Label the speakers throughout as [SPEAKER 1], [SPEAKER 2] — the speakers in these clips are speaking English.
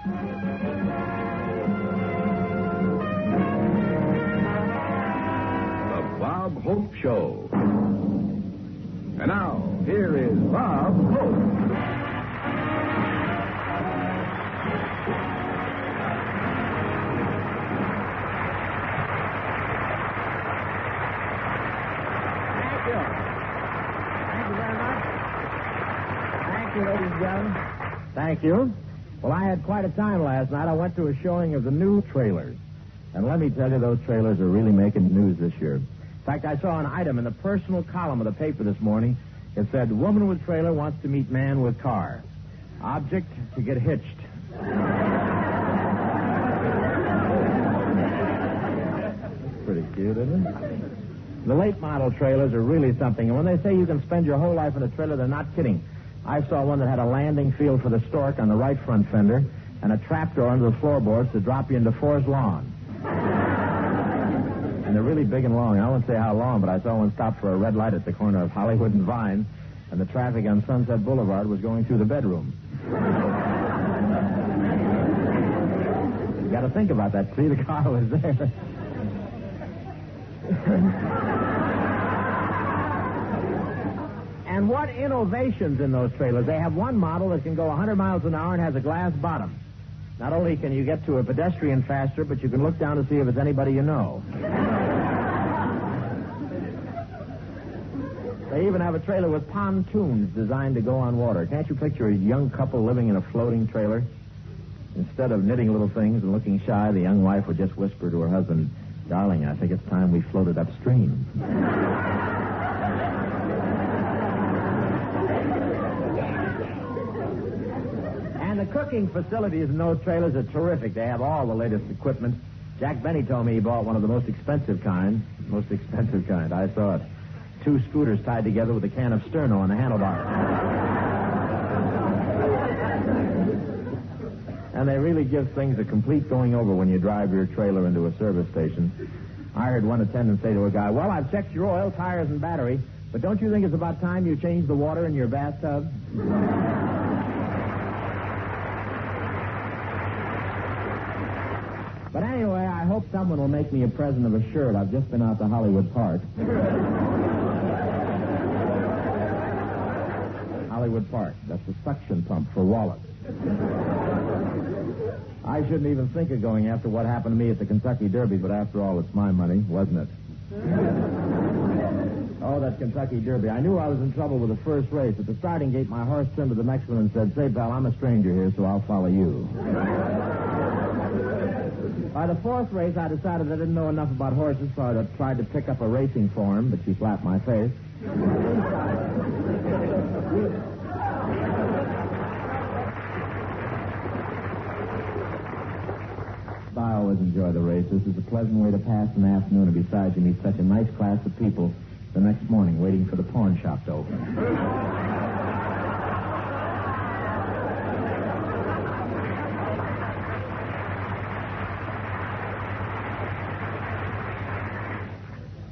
[SPEAKER 1] The Bob Hope Show. And now, here is Bob Hope.
[SPEAKER 2] Thank you. Well, I had quite a time last night. I went to a showing of the new trailers. And let me tell you, those trailers are really making news this year. In fact, I saw an item in the personal column of the paper this morning. It said, woman with trailer wants to meet man with car. Object, to get hitched. Pretty cute, isn't it? The late model trailers are really something. And when they say you can spend your whole life in a trailer, they're not kidding. I saw one that had a landing field for the stork on the right front fender and a trapdoor under the floorboards to drop you into Forest Lawn. And they're really big and long. I won't say how long, but I saw one stop for a red light at the corner of Hollywood and Vine, and the traffic on Sunset Boulevard was going through the bedroom. You got to think about that. See, the car was there. And what innovations in those trailers. They have one model that can go 100 miles an hour and has a glass bottom. Not only can you get to a pedestrian faster, but you can look down to see if it's anybody you know. They even have a trailer with pontoons designed to go on water. Can't you picture a young couple living in a floating trailer? Instead of knitting little things and looking shy, the young wife would just whisper to her husband, "Darling, I think it's time we floated upstream." And the cooking facilities in those trailers are terrific. They have all the latest equipment. Jack Benny told me he bought one of the most expensive kind. Most expensive kind. I saw it. 2 scooters tied together with a can of Sterno on the handlebar. And they really give things a complete going over when you drive your trailer into a service station. I heard one attendant say to a guy, "Well, I've checked your oil, tires, and battery, but don't you think it's about time you change the water in your bathtub?" But anyway, I hope someone will make me a present of a shirt. I've just been out to Hollywood Park. Hollywood Park. That's a suction pump for wallets. I shouldn't even think of going after what happened to me at the Kentucky Derby, but after all, it's my money, wasn't it? Oh, that Kentucky Derby. I knew I was in trouble with the first race. At the starting gate, my horse turned to the next one and said, "Say, pal, I'm a stranger here, so I'll follow you." By the 4th race, I decided I didn't know enough about horses, so I tried to pick up a racing form, but she slapped my face. I always enjoy the races. It's a pleasant way to pass an afternoon, and besides, you meet such a nice class of people the next morning waiting for the pawn shop to open.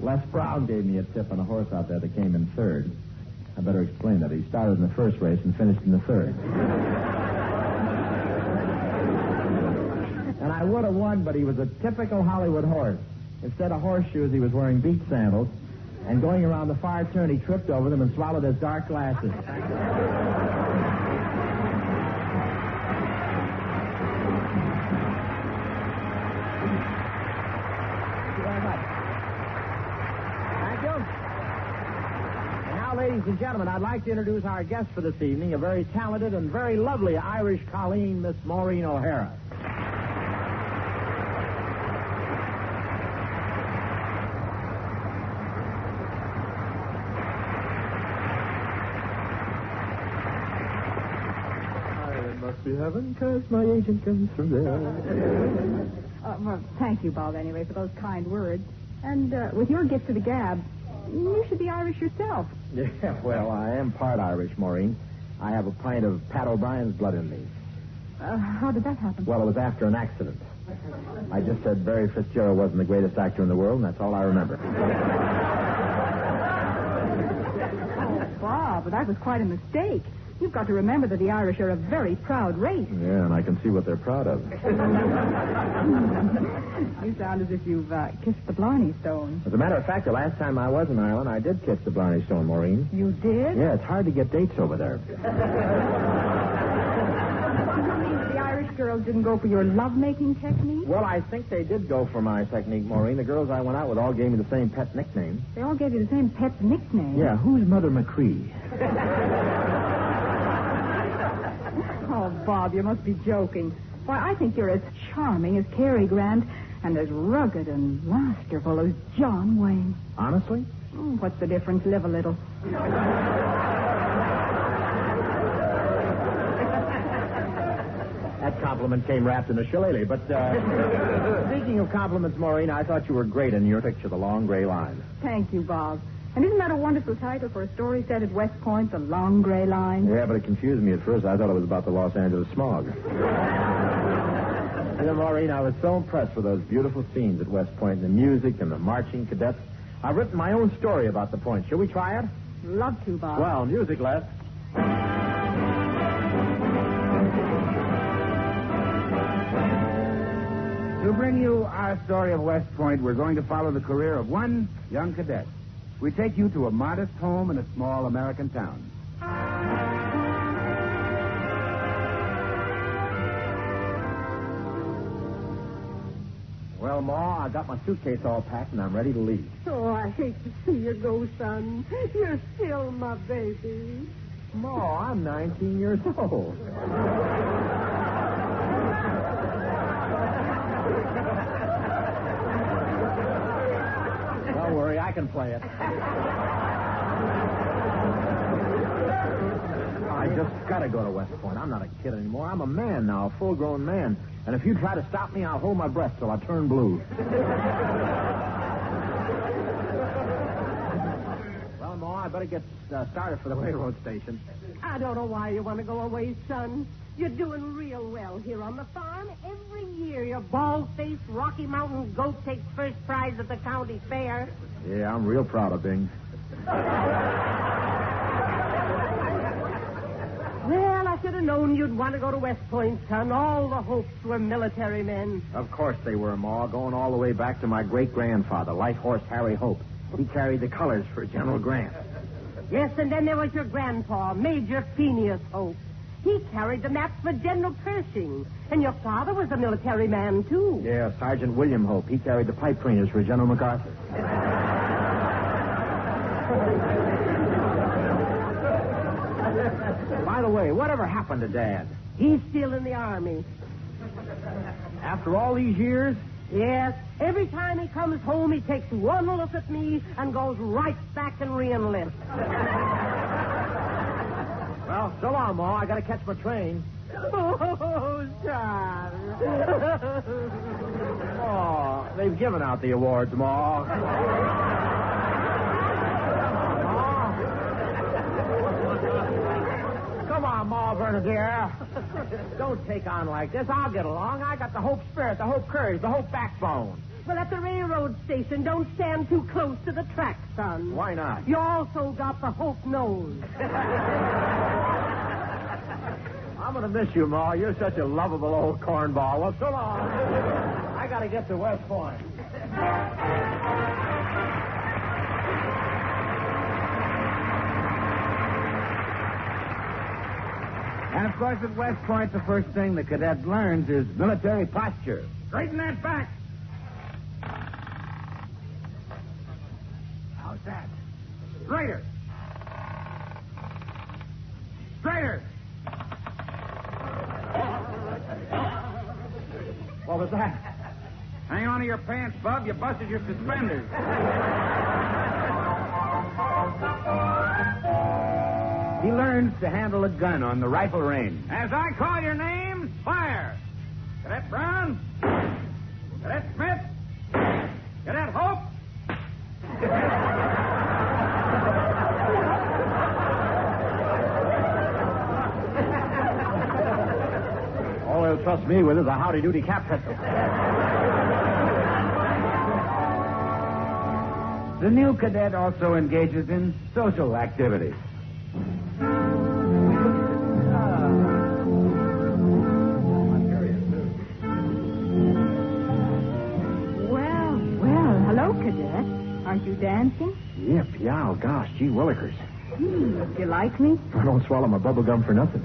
[SPEAKER 2] Les Brown gave me a tip on a horse out there that came in 3rd. I better explain that. He started in the 1st race and finished in the 3rd. And I would have won, but he was a typical Hollywood horse. Instead of horseshoes, he was wearing beach sandals. And going around the far turn, he tripped over them and swallowed his dark glasses. Ladies and gentlemen, I'd like to introduce our guest for this evening, a very talented and very lovely Irish colleen, Miss Maureen O'Hara.
[SPEAKER 3] I must be heaven, 'cause my agent comes from there.
[SPEAKER 4] Well, thank you, Bob, anyway, for those kind words. And with your gift to the gab, you should be Irish yourself.
[SPEAKER 2] Yeah, well, I am part Irish, Maureen. I have a pint of Pat O'Brien's blood in me.
[SPEAKER 4] How did that happen?
[SPEAKER 2] Well, it was after an accident. I just said Barry Fitzgerald wasn't the greatest actor in the world, and that's all I remember.
[SPEAKER 4] Oh, Bob, that was quite a mistake. You've got to remember that the Irish are a very proud race.
[SPEAKER 2] Yeah, and I can see what they're proud of.
[SPEAKER 4] You sound as if you've kissed the Blarney Stone.
[SPEAKER 2] As a matter of fact, the last time I was in Ireland, I did kiss the Blarney Stone, Maureen.
[SPEAKER 4] You did?
[SPEAKER 2] Yeah, it's hard to get dates over there.
[SPEAKER 4] The Irish girls didn't go for your lovemaking technique?
[SPEAKER 2] Well, I think they did go for my technique, Maureen. The girls I went out with all gave me the same pet nickname.
[SPEAKER 4] They all gave you the same pet nickname?
[SPEAKER 2] Yeah, who's Mother McCree?
[SPEAKER 4] Oh, Bob, you must be joking. Why, I think you're as charming as Cary Grant and as rugged and masterful as John Wayne.
[SPEAKER 2] Honestly?
[SPEAKER 4] Oh, what's the difference? Live a little.
[SPEAKER 2] That compliment came wrapped in a shillelagh. But speaking of compliments, Maureen, I thought you were great in your picture, The Long Gray Line.
[SPEAKER 4] Thank you, Bob. And isn't that a wonderful title for a story set at West Point, The Long Gray Line?
[SPEAKER 2] Yeah, but it confused me at first. I thought it was about the Los Angeles smog. You know, Maureen, I was so impressed with those beautiful scenes at West Point, and the music and the marching cadets. I've written my own story about the point. Shall we try it?
[SPEAKER 4] Love to, Bob.
[SPEAKER 2] Well, music, Les.
[SPEAKER 5] To bring you our story of West Point, we're going to follow the career of one young cadet. We take you to a modest home in a small American town.
[SPEAKER 2] Well, Ma, I got my suitcase all packed, and I'm ready to leave.
[SPEAKER 6] Oh, I hate to see you go, son. You're still my baby.
[SPEAKER 2] Ma, I'm 19 years old. Don't worry, I can play it. I just gotta go to West Point. I'm not a kid anymore. I'm a man now, a full-grown man. And if you try to stop me, I'll hold my breath till I turn blue. Well, Ma, I better get started for the railroad station.
[SPEAKER 6] I don't know why you want to go away, son. You're doing real well here on the farm. Every year your bald-faced Rocky Mountain goat takes first prize at the county fair.
[SPEAKER 2] Yeah, I'm real proud of Bing.
[SPEAKER 6] Well, I should have known you'd want to go to West Point, son. All the Hopes were military men.
[SPEAKER 2] Of course they were, Ma, going all the way back to my great-grandfather, Light Horse Harry Hope. He carried the colors for General Grant.
[SPEAKER 6] Yes, and then there was your grandpa, Major Phineas Hope. He carried the maps for General Pershing. And your father was a military man, too.
[SPEAKER 2] Yeah, Sergeant William Hope. He carried the pipe cleaners for General MacArthur. By the way, whatever happened to Dad?
[SPEAKER 6] He's still in the Army.
[SPEAKER 2] After all these years?
[SPEAKER 6] Yes. Every time he comes home, he takes one look at me and goes right back and re-enlists.
[SPEAKER 2] Well, so long, Ma. I gotta catch my train.
[SPEAKER 6] Oh, son.
[SPEAKER 2] Oh, they've given out the awards, Ma. Come on, Ma Bernadette. Don't take on like this. I'll get along. I got the Hope spirit, the Hope courage, the Hope backbone.
[SPEAKER 6] Well, at the railroad station, don't stand too close to the track, son.
[SPEAKER 2] Why not?
[SPEAKER 6] You also got the Hope nose.
[SPEAKER 2] I'm going to miss you, Ma. You're such a lovable old cornball. Well, so long. I got to get to West Point.
[SPEAKER 5] And, of course, at West Point, the first thing the cadet learns is military posture. Straighten that back. How's that? Straighter. Straighter.
[SPEAKER 2] What was that?
[SPEAKER 5] Hang on to your pants, Bub. You busted your suspenders. He learns to handle a gun on the rifle range. As I call your names, fire. Cadet Brown. Cadet Smith. Cadet Hope.
[SPEAKER 2] All he'll trust me with is a howdy-doody cap pistol.
[SPEAKER 5] The new cadet also engages in social activities.
[SPEAKER 4] Aren't you dancing?
[SPEAKER 2] Yep, yeah, gosh, gee willikers.
[SPEAKER 4] Do you like me?
[SPEAKER 2] I don't swallow my bubble gum for nothing.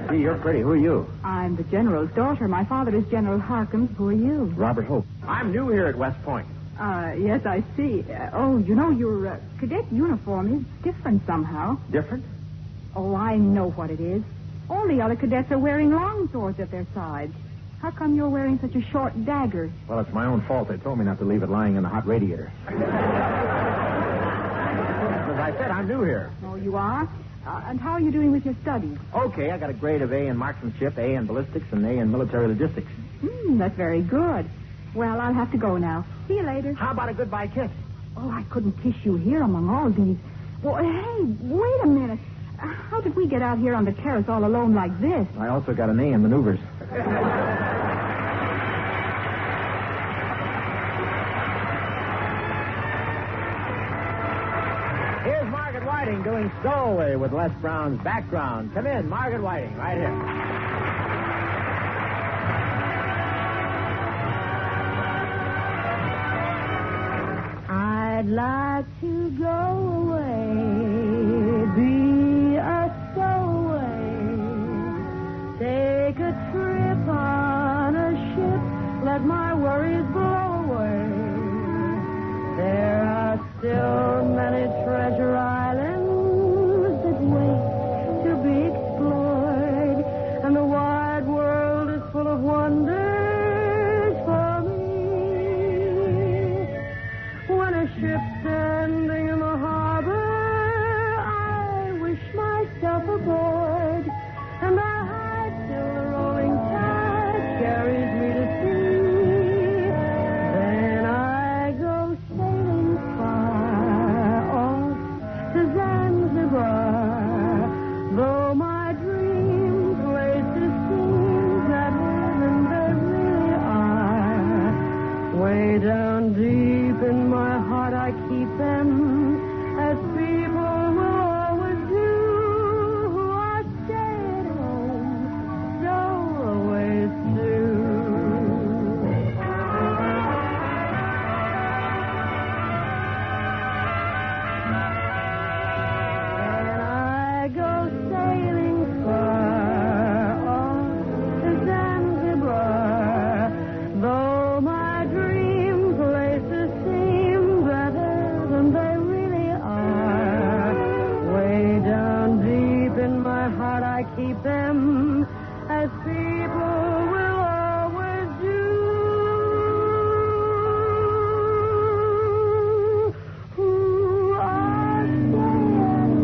[SPEAKER 2] Gee, you're pretty. Who are you?
[SPEAKER 4] I'm the general's daughter. My father is General Harkins. Who are you?
[SPEAKER 2] Robert Hope. I'm new here at West Point.
[SPEAKER 4] Yes, I see. Your cadet uniform is different somehow.
[SPEAKER 2] Different?
[SPEAKER 4] Oh, I know what it is. All the other cadets are wearing long swords at their sides. How come you're wearing such a short dagger?
[SPEAKER 2] Well, it's my own fault. They told me not to leave it lying in the hot radiator. As I said, I'm new here.
[SPEAKER 4] Oh, you are? And how are you doing with your studies?
[SPEAKER 2] Okay, I got a grade of A in marksmanship, A in ballistics, and A in military logistics.
[SPEAKER 4] That's very good. Well, I'll have to go now. See you later.
[SPEAKER 2] How about a goodbye kiss?
[SPEAKER 4] Oh, I couldn't kiss you here among all these. Well, hey, wait a minute. How did we get out here on the terrace all alone like this?
[SPEAKER 2] I also got an A in maneuvers. Here's Margaret Whiting doing Stowaway with Les Brown's background. Come in, Margaret Whiting, right here.
[SPEAKER 6] I'd like to go away, be a stowaway, take a trip on a ship, let my worries blow away. There are still many treasure islands that wait to be explored, and the wide world is full of wonders for me. When a ship's standing in the harbor, I wish myself aboard, and I hide till the rolling tide carries me to sea. Then I go sailing far off to Zanzibar, though my dream places seem better than they really are. Way down deep in my heart I keep them, as people will always do who are stay-at-home stowaways too. And I go sailing far off to Zanzibar, though my dream places seem better than they really are. Way down deep in my heart I keep them, as people will always do who are stay-at-home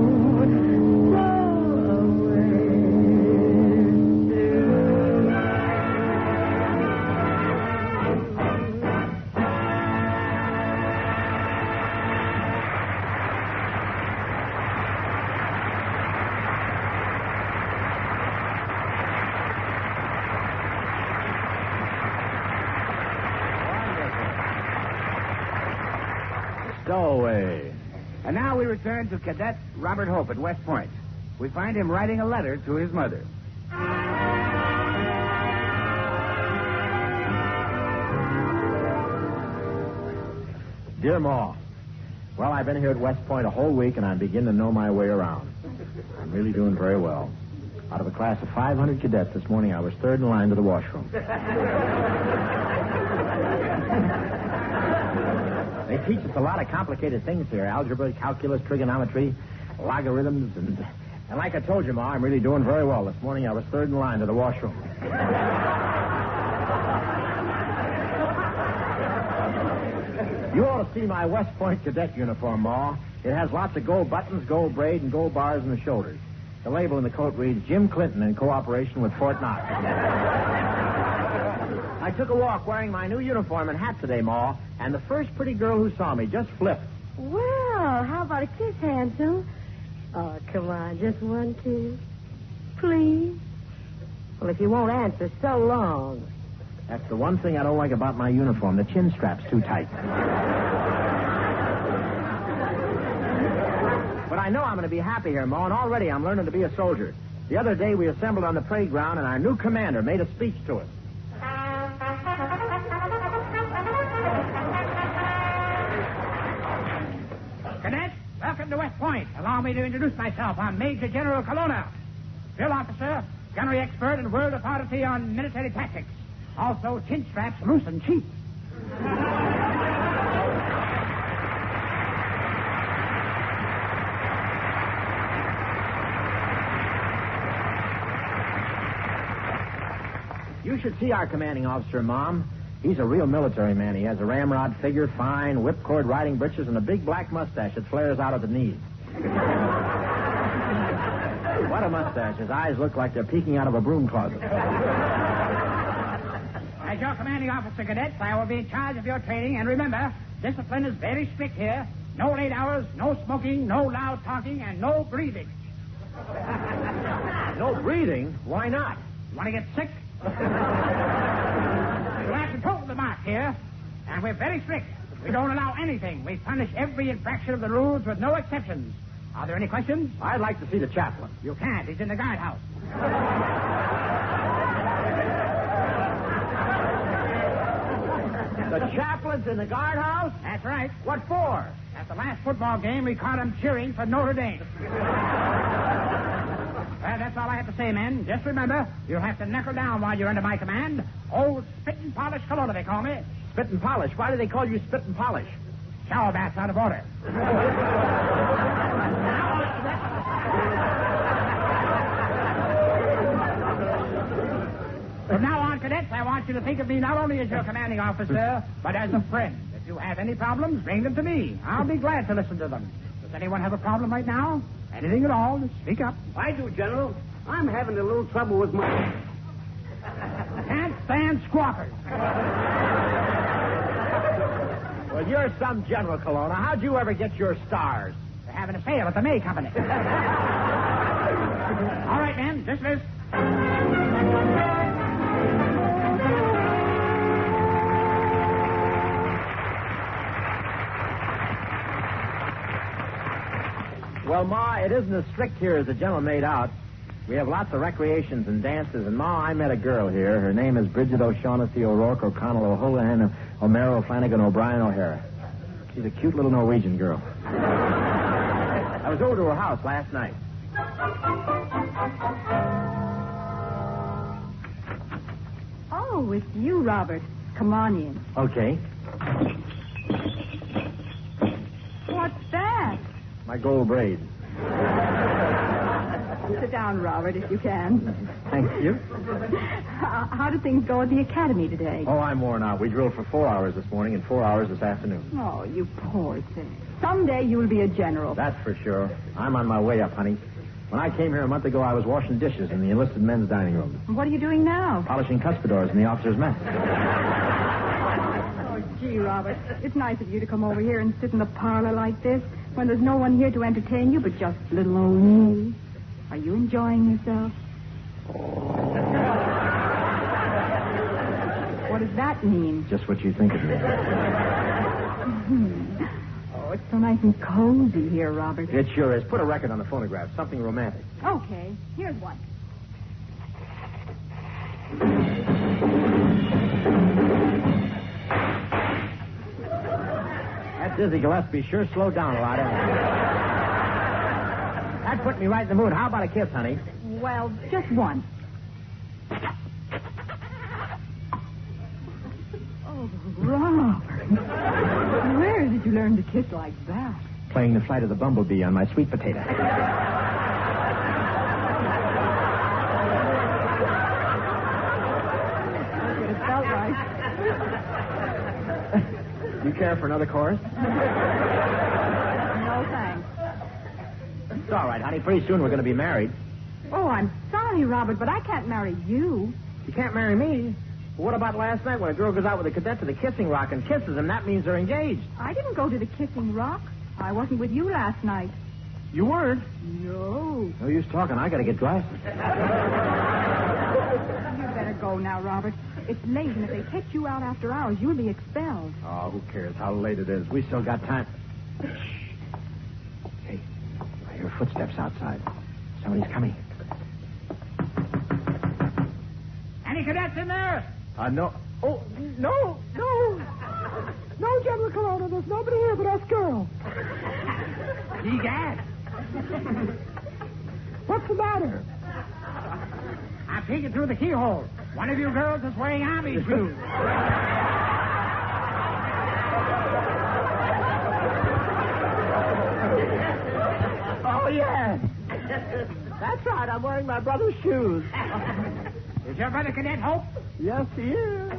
[SPEAKER 6] stowaways too.
[SPEAKER 2] Stowaway.
[SPEAKER 5] And now we return to Cadet Robert Hope at West Point. We find him writing a letter to his mother.
[SPEAKER 2] Dear Ma, well, I've been here at West Point a whole week, and I'm beginning to know my way around. I'm really doing very well. Out of a class of 500 cadets this morning, I was third in line to the washroom. They teach us a lot of complicated things here. Algebra, calculus, trigonometry, logarithms, and like I told you, Ma, I'm really doing very well. This morning I was third in line to the washroom. You ought to see my West Point cadet uniform, Ma. It has lots of gold buttons, gold braid, and gold bars in the shoulders. The label in the coat reads, Jim Clinton in cooperation with Fort Knox. I took a walk wearing my new uniform and hat today, Ma, and the first pretty girl who saw me just flipped.
[SPEAKER 6] Well, how about a kiss, handsome? Oh, come on, just one kiss. Please? Well, if you won't answer so long.
[SPEAKER 2] That's the one thing I don't like about my uniform. The chin strap's too tight. But I know I'm going to be happy here, Ma, and already I'm learning to be a soldier. The other day we assembled on the parade ground, and our new commander made a speech to us.
[SPEAKER 5] Welcome to West Point. Allow me to introduce myself. I'm Major General Colonna, drill officer, gunnery expert, and world authority on military tactics. Also, chin straps loose and cheap.
[SPEAKER 2] You should see our commanding officer, Mom. He's a real military man. He has a ramrod figure, fine whipcord riding breeches, and a big black mustache that flares out at the knees. What a mustache. His eyes look like they're peeking out of a broom closet.
[SPEAKER 5] As your commanding officer, cadets, I will be in charge of your training. And remember, discipline is very strict here. No late hours, no smoking, no loud talking, and no breathing.
[SPEAKER 2] No breathing? Why not?
[SPEAKER 5] Want to get sick? You have to total the mark here. And we're very strict. We don't allow anything. We punish every infraction of the rules with no exceptions. Are there any questions?
[SPEAKER 2] I'd like to see the chaplain.
[SPEAKER 5] You can't. He's in the guardhouse.
[SPEAKER 2] The chaplain's in the guardhouse?
[SPEAKER 5] That's right.
[SPEAKER 2] What for?
[SPEAKER 5] At the last football game, we caught him cheering for Notre Dame. Well, that's all I have to say, men. Just remember, you'll have to knuckle down while you're under my command. Old Spit and Polish Colonna, they call me.
[SPEAKER 2] Spit and Polish? Why do they call you Spit and Polish?
[SPEAKER 5] Shower bath's out of order. From now on, cadets, I want you to think of me not only as your commanding officer, but as a friend. If you have any problems, bring them to me. I'll be glad to listen to them. Does anyone have a problem right now? Anything at all? Speak up.
[SPEAKER 7] I do, General. I'm having a little trouble with my...
[SPEAKER 5] Can't stand squawkers.
[SPEAKER 2] Well, you're some general, Colonna. How'd you ever get your stars?
[SPEAKER 5] They're having a sale at the May Company. All right, men. Dismiss.
[SPEAKER 2] Well, Ma, it isn't as strict here as the general made out. We have lots of recreations and dances, and Ma, I met a girl here. Her name is Bridget O'Shaughnessy O'Rourke O'Connell O'Houlihan O'Mara O'Flanagan O'Brien O'Hara. She's a cute little Norwegian girl. I was over to her house last night.
[SPEAKER 4] Oh, it's you, Robert. Come on in.
[SPEAKER 2] Okay.
[SPEAKER 4] What's that?
[SPEAKER 2] My gold braid.
[SPEAKER 4] Sit down, Robert, if you can.
[SPEAKER 2] Thank you.
[SPEAKER 4] How did things go at the academy today?
[SPEAKER 2] Oh, I'm worn out. We drilled for 4 hours this morning and 4 hours this afternoon.
[SPEAKER 4] Oh, you poor thing. Someday you'll be a general.
[SPEAKER 2] That's for sure. I'm on my way up, honey. When I came here a month ago, I was washing dishes in the enlisted men's dining room.
[SPEAKER 4] What are you doing now?
[SPEAKER 2] Polishing cuspidors in the officers' mess.
[SPEAKER 4] Oh, gee, Robert, it's nice of you to come over here and sit in the parlor like this when there's no one here to entertain you but just little old me. Are you enjoying yourself? What does that mean?
[SPEAKER 2] Just what you think it means.
[SPEAKER 4] Oh, it's so nice and cozy here, Robert.
[SPEAKER 2] It sure is. Put a record on the phonograph. Something romantic.
[SPEAKER 4] Okay, here's one.
[SPEAKER 2] That Dizzy Gillespie sure slowed down a lot, hasn't it? That put me right in the mood. How about a kiss, honey?
[SPEAKER 4] Well, just one. Oh, Robert. Where did you learn to kiss like that?
[SPEAKER 2] Playing the flight of the bumblebee on my sweet potato.
[SPEAKER 4] It felt right.
[SPEAKER 2] You care for another chorus?
[SPEAKER 4] No, thanks.
[SPEAKER 2] It's all right, honey. Pretty soon we're going to be married.
[SPEAKER 4] Oh, I'm sorry, Robert, but I can't marry you.
[SPEAKER 2] You can't marry me. Well, what about last night when a girl goes out with a cadet to the kissing rock and kisses him? That means they're engaged.
[SPEAKER 4] I didn't go to the kissing rock. I wasn't with you last night.
[SPEAKER 2] You weren't?
[SPEAKER 4] No.
[SPEAKER 2] No use talking. I got to get glasses.
[SPEAKER 4] You better go now, Robert. It's late, and if they catch you out after hours, you'll be expelled.
[SPEAKER 2] Oh, who cares how late it is? We still got time. Shh. Hey, I hear footsteps outside. Somebody's coming.
[SPEAKER 5] Any cadets in there?
[SPEAKER 2] No.
[SPEAKER 3] Oh, no. No, General Colonna, there's nobody here but us girls.
[SPEAKER 5] Egad.
[SPEAKER 3] What's the matter?
[SPEAKER 5] I'm peeking through the keyhole. One of you girls is wearing army shoes.
[SPEAKER 3] Oh, yes. That's right, I'm wearing my brother's shoes.
[SPEAKER 5] Is your brother Cadet Hope?
[SPEAKER 3] Yes, he is.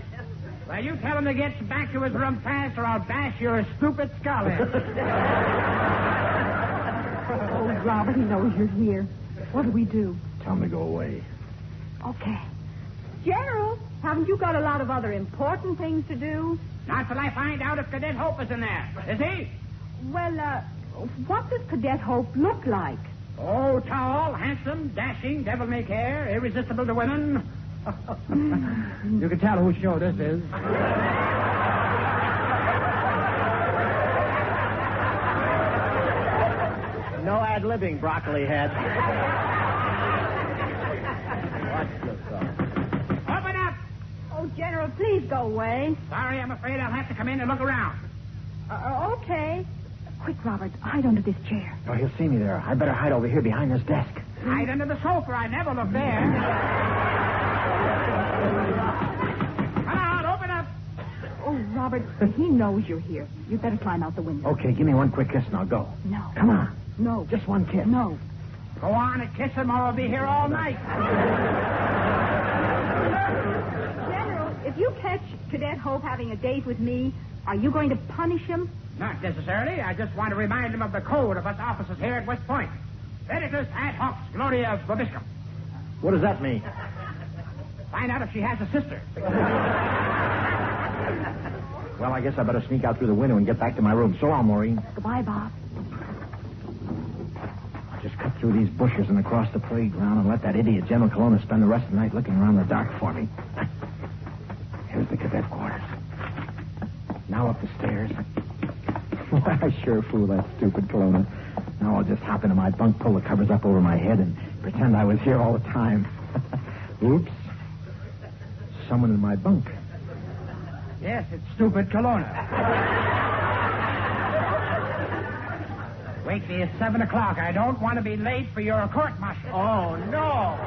[SPEAKER 5] Well, you tell him to get back to his room fast or I'll bash your stupid skull in.
[SPEAKER 4] Oh, Robert, he knows you're here. What do we do?
[SPEAKER 2] Tell him to go away.
[SPEAKER 4] Okay. General, haven't you got a lot of other important things to do?
[SPEAKER 5] Not till I find out if Cadet Hope is in there. Is he?
[SPEAKER 4] Well, what does Cadet Hope look like?
[SPEAKER 5] Oh, tall, handsome, dashing, devil-may-care, irresistible to women. You can tell whose show this is.
[SPEAKER 3] No ad-libbing, Broccoli Head.
[SPEAKER 5] Open up!
[SPEAKER 4] Oh, General, please go away.
[SPEAKER 5] Sorry, I'm afraid I'll have to come in and look around.
[SPEAKER 4] Okay. Quick, Robert, hide under this chair.
[SPEAKER 2] Oh, he'll see me there. I better hide over here behind this desk.
[SPEAKER 5] Hide under the sofa. I never look there. Come on, open up.
[SPEAKER 4] Oh, Robert, he knows you're here. You'd better climb out the window.
[SPEAKER 2] Okay, give me one quick kiss and I'll go.
[SPEAKER 4] No.
[SPEAKER 2] Come on.
[SPEAKER 4] No.
[SPEAKER 2] Just one kiss.
[SPEAKER 4] No.
[SPEAKER 5] Go on and kiss him or I'll be here all night.
[SPEAKER 4] General, if you catch Cadet Hope having a date with me, are you going to punish him?
[SPEAKER 5] Not necessarily. I just want to remind him of the code of us officers here at West Point. Editus ad hoc Gloria Vobiscum.
[SPEAKER 2] What does that mean?
[SPEAKER 5] Find out if she has a sister.
[SPEAKER 2] Well, I guess I better sneak out through the window and get back to my room. So long, Maureen.
[SPEAKER 4] Goodbye, Bob.
[SPEAKER 2] I'll just cut through these bushes and across the parade ground and let that idiot General Colonna spend the rest of the night looking around in the dark for me. Here's the cadet quarters. Now up the stairs. I sure fooled that stupid Colonna. Now I'll just hop into my bunk, pull the covers up over my head, and pretend I was here all the time. Oops. Someone in my bunk.
[SPEAKER 5] Yes, it's stupid Colonna. Wake me at 7 o'clock. I don't want to be late for your court-martial.
[SPEAKER 3] Oh, no.